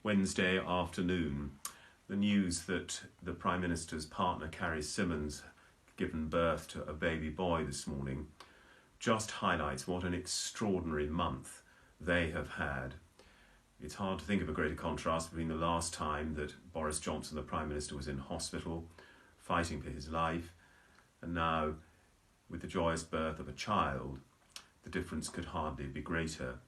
Wednesday afternoon, the news that the Prime Minister's partner, Carrie Symonds, given birth to a baby boy this morning, just highlights what an extraordinary month they have had. It's hard to think of a greater contrast between the last time that Boris Johnson, the Prime Minister, was in hospital fighting for his life, and now with the joyous birth of a child. The difference could hardly be greater.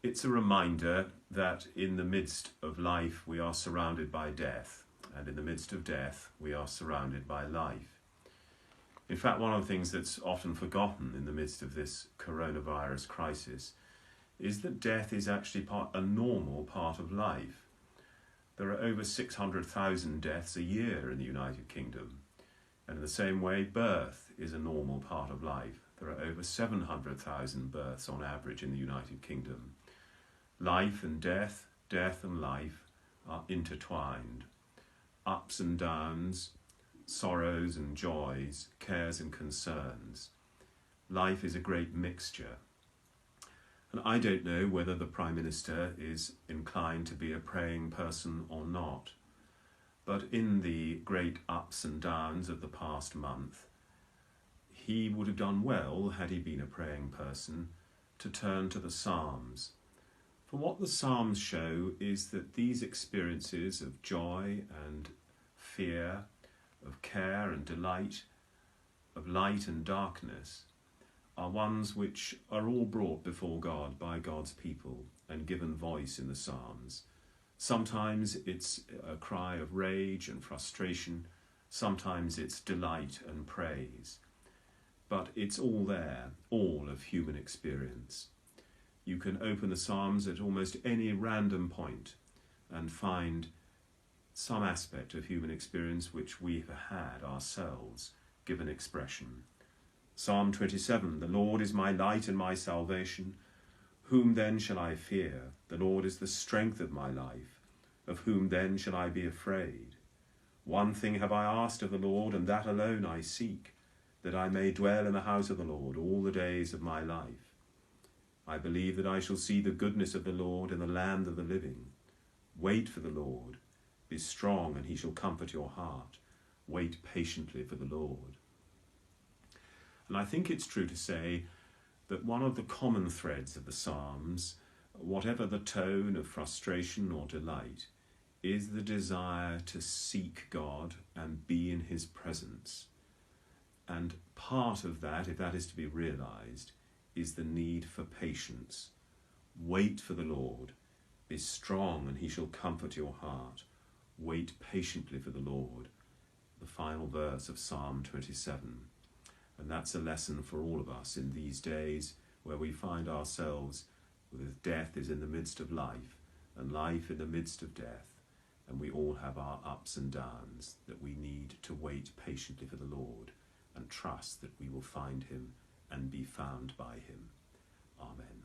It's a reminder that in the midst of life we are surrounded by death, and in the midst of death we are surrounded by life. In fact, one of the things that's often forgotten in the midst of this coronavirus crisis is that death is actually a normal part of life. There are over 600,000 deaths a year in the United Kingdom, and in the same way, birth is a normal part of life. There are over 700,000 births on average in the United Kingdom. Life and death, death and life are intertwined. Ups and downs, sorrows and joys, cares and concerns. Life is a great mixture. And I don't know whether the Prime Minister is inclined to be a praying person or not. But in the great ups and downs of the past month, he would have done well, had he been a praying person, to turn to the Psalms. For what the Psalms show is that these experiences of joy and fear, of care and delight, of light and darkness, are ones which are all brought before God by God's people and given voice in the Psalms. Sometimes it's a cry of rage and frustration, sometimes it's delight and praise. But it's all there, all of human experience. You can open the Psalms at almost any random point and find some aspect of human experience which we have had ourselves given expression. Psalm 27, the Lord is my light and my salvation. Whom then shall I fear? The Lord is the strength of my life. Of whom then shall I be afraid? One thing have I asked of the Lord, and that alone I seek, that I may dwell in the house of the Lord all the days of my life. I believe that I shall see the goodness of the Lord in the land of the living. Wait for the Lord. Be strong, and he shall comfort your heart. Wait patiently for the Lord. And I think it's true to say that one of the common threads of the Psalms, whatever the tone of frustration or delight, is the desire to seek God and be in his presence. And part of that, if that is to be realised, is the need for patience. Wait for the Lord. Be strong, and he shall comfort your heart. Wait patiently for the Lord. The final verse of Psalm 27. And that's a lesson for all of us in these days where we find ourselves with death is in the midst of life and life in the midst of death. And we all have our ups and downs, that we need to wait patiently for the Lord and trust that we will find him and be found by him. Amen.